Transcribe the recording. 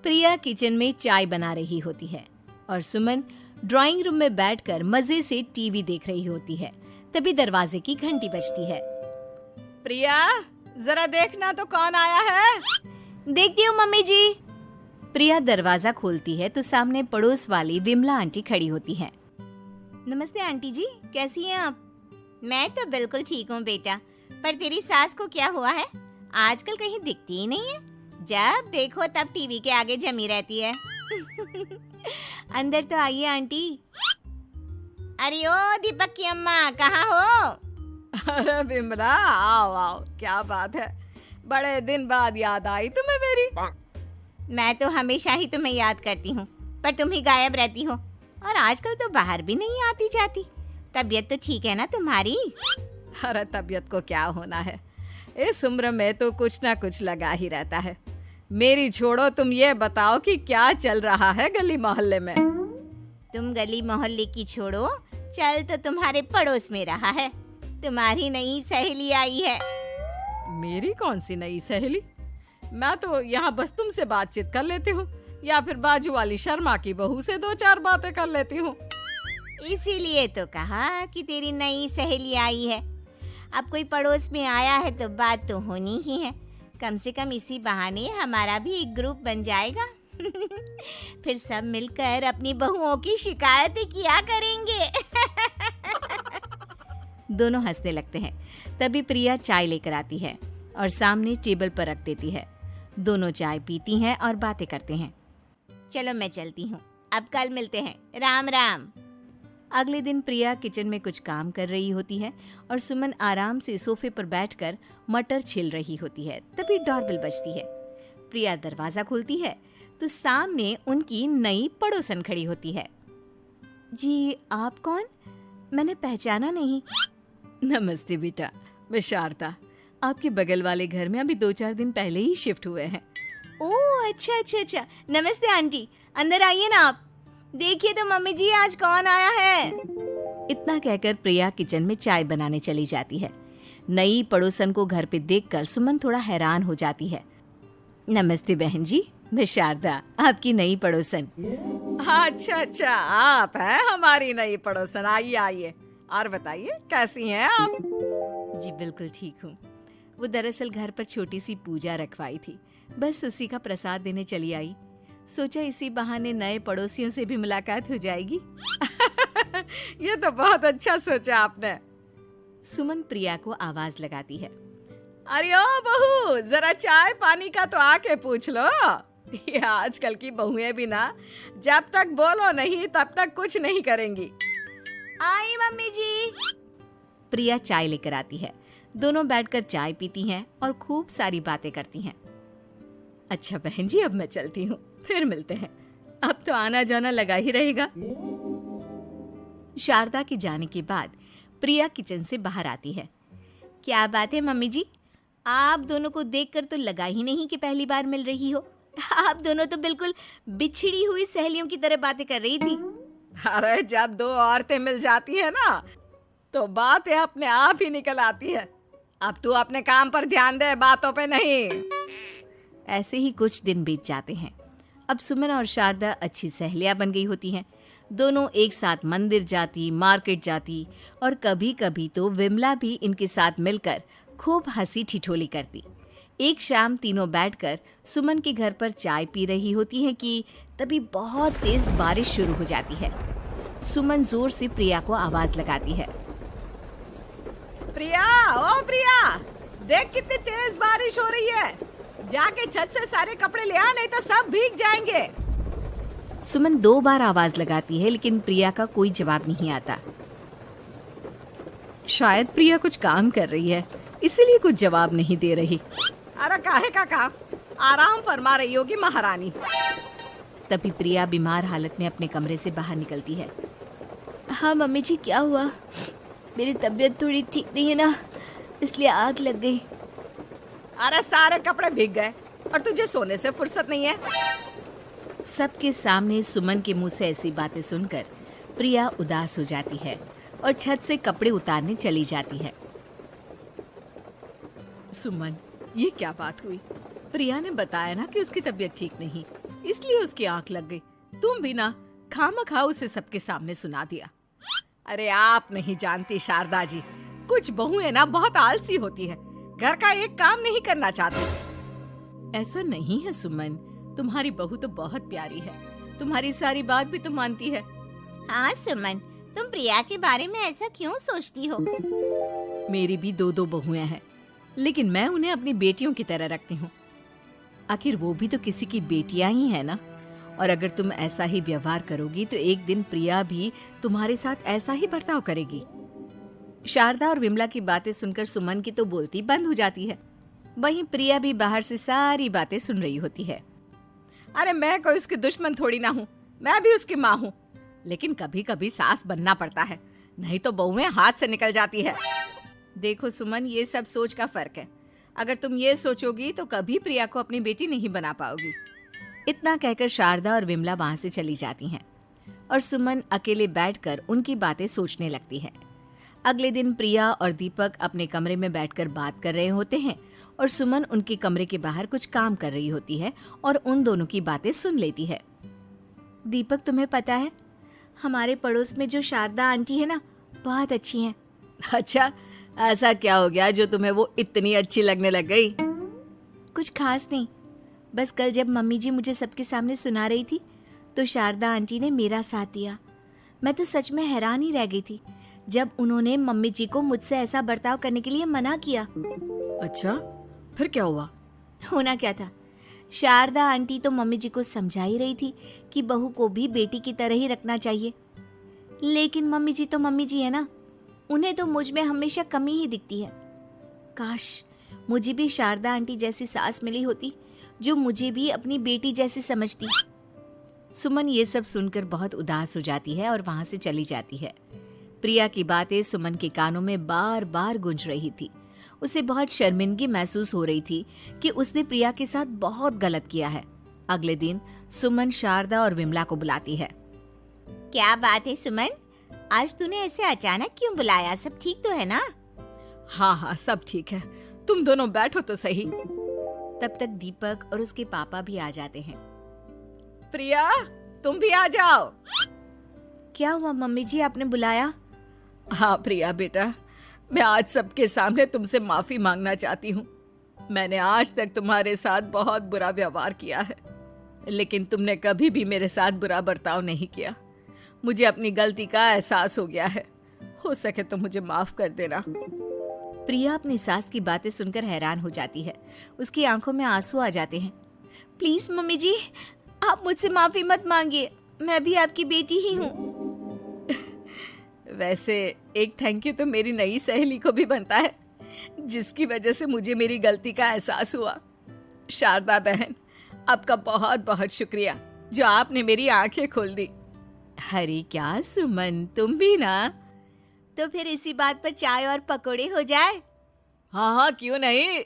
प्रिया kitchen में चाय बना रही होती है और सुमन ड्राइंग रूम में बैठकर मजे से टीवी देख रही होती है। तभी दरवाजे की घंटी बजती है। प्रिया, जरा देखना तो कौन आया है। देखती हूँ मम्मी जी। प्रिया दरवाजा खोलती है तो सामने पड़ोस वाली विमला आंटी खड़ी होती है। नमस्ते आंटी जी, कैसी हैं आप? मैं तो बिल्कुल ठीक हूँ बेटा, पर तेरी सास को क्या हुआ है? आजकल कहीं दिखती ही नहीं है। जब देखो तब टीवी के आगे जमी रहती है। अंदर तो आइए आंटी। अरे ओ दीपक की अम्मा, कहाँ हो? अरे बिमला, आओ आओ, क्या बात है, बड़े दिन बाद याद आई तुम्हें मेरी। मैं तो हमेशा ही तुम्हें याद करती हूँ, पर तुम ही गायब रहती हो और आजकल तो बाहर भी नहीं आती जाती। तबीयत तो ठीक है ना तुम्हारी? अरे तबीयत को क्या होना है, इस उम्र में तो कुछ ना कुछ लगा ही रहता है। मेरी छोड़ो, तुम ये बताओ कि क्या चल रहा है गली मोहल्ले में। तुम गली मोहल्ले की छोड़ो, चल तो तुम्हारे पड़ोस में रहा है। तुम्हारी नई सहेली आई है। मेरी कौन सी नई सहेली? मैं तो यहाँ बस तुमसे बातचीत कर लेती हूँ या फिर बाजू वाली शर्मा की बहू से दो चार बातें कर लेती हूँ। इसीलिए तो कहा कि तेरी नई सहेली आई है। अब कोई पड़ोस में आया है तो बात तो होनी ही है। कम से कम इसी बहाने हमारा भी एक ग्रुप बन जाएगा। फिर सब मिलकर अपनी बहुओं की शिकायतें किया करेंगे। दोनों हंसने लगते हैं। तभी प्रिया चाय लेकर आती है और सामने टेबल पर रख देती है। दोनों चाय पीती हैं और बातें करते हैं। चलो मैं चलती हूँ, अब कल मिलते हैं। राम राम। अगले दिन प्रिया किचन में कुछ काम कर रही होती है और सुमन आराम से सोफे पर बैठकर मटर छिल रही होती है। तभी डोरबेल बजती है। प्रिया दरवाजा खोलती है तो सामने उनकी नई पड़ोसन खड़ी होती है। जी, आप कौन? मैंने पहचाना नहीं। नमस्ते बेटा, मैं शारदा, आपके बगल वाले घर में अभी 2-4 दिन पहले ही शिफ्ट हुए हैं। ओह अच्छा। नमस्ते आंटी, अंदर आइए ना आप। देखिए तो मम्मी जी, आज कौन आया है। इतना कहकर प्रिया किचन में चाय बनाने चली जाती है। नई पड़ोसन को घर पे देखकर सुमन थोड़ा हैरान हो जाती है। नमस्ते बहन जी, मैं शारदा, आपकी नई पड़ोसन। अच्छा, आप हैं हमारी नई पड़ोसन। आइए आइए, और बताइए कैसी हैं आप? जी बिल्कुल ठीक हूँ। वो दरअसल घर पर छोटी सी पूजा रखवाई थी, बस उसी का प्रसाद देने चली आई। सोचा इसी बहाने नए पड़ोसियों से भी मुलाकात हो जाएगी। ये तो बहुत अच्छा सोचा आपने। सुमन प्रिया को आवाज लगाती है। अरे ओ बहू, जरा चाय पानी का तो आके पूछ लो। ये आजकल की बहुएं भी ना, जब तक बोलो नहीं तब तक कुछ नहीं करेंगी। आई मम्मी जी। प्रिया चाय लेकर आती है। दोनों बैठकर चाय पीती हैं और खूब सारी बातें करती हैं। अच्छा बहन जी, अब मैं चलती हूँ, फिर मिलते हैं। अब तो आना जाना लगा ही रहेगा। शारदा के जाने के बाद प्रिया किचन से बाहर आती है। क्या बात है मम्मी जी, आप दोनों को देखकर तो लगा ही नहीं कि पहली बार मिल रही हो। आप दोनों तो बिल्कुल बिछड़ी हुई सहेलियों की तरह बातें कर रही थी। अरे जब दो औरतें मिल जाती है ना, तो बातें अपने आप ही निकल आती है। अब तू अपने काम पर ध्यान दे, बातों पे नहीं। ऐसे ही कुछ दिन बीत जाते हैं। अब सुमन और शारदा अच्छी सहेलियां बन गई होती हैं। दोनों एक साथ मंदिर जाती, मार्केट जाती और कभी कभी तो विमला भी इनके साथ मिलकर खूब हंसी ठिठोली करती। एक शाम तीनों बैठकर सुमन के घर पर चाय पी रही होती हैं कि तभी बहुत तेज बारिश शुरू हो जाती है। सुमन जोर से प्रिया को आवाज लगाती है। प्रिया, ओ प्रिया, देख कितनी तेज बारिश हो रही है। जाके छत से सारे कपड़े ले आ, नहीं तो सब भीग जाएंगे। सुमन 2 बार आवाज लगाती है लेकिन प्रिया का कोई जवाब नहीं आता। शायद प्रिया कुछ काम कर रही है, इसीलिए कुछ जवाब नहीं दे रही। अरे काहे का काम, आराम फरमा रही होगी महारानी। तभी प्रिया बीमार हालत में अपने कमरे से बाहर निकलती है। हाँ मम्मी जी, क्या हुआ? मेरी तबीयत थोड़ी ठीक नहीं है ना, इसलिए आग लग गई। अरे सारे कपड़े भीग गए और तुझे सोने से फुर्सत नहीं है। सबके सामने सुमन के मुंह से ऐसी बातें सुनकर प्रिया उदास हो जाती है और छत से कपड़े उतारने चली जाती है। सुमन, ये क्या बात हुई? प्रिया ने बताया ना कि उसकी तबीयत ठीक नहीं। इसलिए उसकी आंख लग गई। तुम भी ना खामखा उसे सबके सामने सुना दिया। अरे आप नहीं जानती शारदा जी, कुछ बहुएं ना बहुत आलसी होती है, घर का एक काम नहीं करना चाहती। ऐसा नहीं है सुमन, तुम्हारी बहू तो बहुत प्यारी है, तुम्हारी सारी बात भी तो मानती है। हाँ सुमन, तुम प्रिया के बारे में ऐसा क्यों सोचती हो? मेरी भी दो दो बहुएं हैं, लेकिन मैं उन्हें अपनी बेटियों की तरह रखती हूँ। आखिर वो भी तो किसी की बेटियां ही है ना। और अगर तुम ऐसा ही व्यवहार करोगी तो एक दिन प्रिया भी तुम्हारे साथ ऐसा ही बर्ताव करेगी। शारदा और विमला की बातें सुनकर सुमन की तो बोलती बंद हो जाती है। वहीं प्रिया भी बाहर से सारी बातें सुन रही होती है। अरे मैं कोई उसकी दुश्मन थोड़ी ना हूँ, मैं भी उसकी माँ हूँ, लेकिन कभी कभी सास बनना पड़ता है, नहीं तो बहुएं हाथ से निकल जाती है। देखो सुमन, ये सब सोच का फर्क है। अगर तुम ये सोचोगी तो कभी प्रिया को अपनी बेटी नहीं बना पाओगी। इतना कहकर शारदा और विमला वहां से चली जाती हैं और सुमन अकेले बैठकर उनकी बातें सोचने लगती है। अगले दिन प्रिया और दीपक अपने कमरे में बैठकर बात कर रहे होते हैं और सुमन उनके कमरे के बाहर कुछ काम कर रही होती है और उन दोनों की बातें सुन लेती है। दीपक, तुम्हें पता है हमारे पड़ोस में जो शारदा आंटी है ना, बहुत अच्छी हैं। अच्छा, ऐसा क्या हो गया जो तुम्हें वो इतनी अच्छी लगने लग गई? कुछ खास नहीं, बस कल जब मम्मी जी मुझे सबके सामने सुना रही थी तो शारदा आंटी ने मेरा साथ दिया। मैं तो सच में हैरान ही रह गई थी जब उन्होंने मम्मी जी को मुझसे ऐसा बर्ताव करने के लिए मना किया। अच्छा, फिर क्या हुआ? होना क्या था, शारदा आंटी तो मम्मी जी को समझा ही रही थी कि बहू को भी बेटी की तरह ही रखना चाहिए, लेकिन मम्मी जी तो मम्मी जी है ना, उन्हें तो मुझ में हमेशा कमी ही दिखती है। काश मुझे भी शारदा आंटी जैसी सास मिली होती जो मुझे भी अपनी बेटी जैसी समझती। सुमन ये सब सुनकर बहुत उदास हो जाती है और वहां से चली जाती है। प्रिया की बातें सुमन के कानों में बार बार गूंज रही थी। उसे बहुत शर्मिंदगी महसूस हो रही थी कि उसने प्रिया के साथ बहुत गलत किया है। अगले दिन सुमन शारदा और विमला को बुलाती है। क्या बात है सुमन, आज तूने ऐसे अचानक क्यों बुलाया? सब ठीक तो है ना? हाँ हाँ, सब ठीक है, तुम दोनों बैठो तो सही। तब तक दीपक और उसके पापा भी आ जाते हैं। प्रिया, तुम भी आ जाओ। क्या हुआ मम्मी जी, आपने बुलाया? हाँ प्रिया बेटा, मैं आज सबके सामने तुमसे माफी मांगना चाहती हूँ। मैंने आज तक तुम्हारे साथ बहुत बुरा व्यवहार किया है, लेकिन तुमने कभी भी मेरे साथ बुरा बर्ताव नहीं किया। मुझे अपनी गलती का एहसास हो गया है, हो सके तो मुझे माफ कर देना। प्रिया अपनी सास की बातें सुनकर हैरान हो जाती है। उसकी आंखों में आंसू आ जाते हैं। प्लीज मम्मी जी, आप मुझसे माफी मत मांगिए, मैं भी आपकी बेटी ही हूँ। वैसे एक थैंक यू तो मेरी नई सहेली को भी बनता है, जिसकी वजह से मुझे मेरी गलती का एहसास हुआ। शारदा बहन, आपका बहुत बहुत शुक्रिया जो आपने मेरी आंखें खोल दी। अरे क्या सुमन, तुम भी ना। तो फिर इसी बात पर चाय और पकोड़े हो जाए? हाँ हाँ, क्यों नहीं।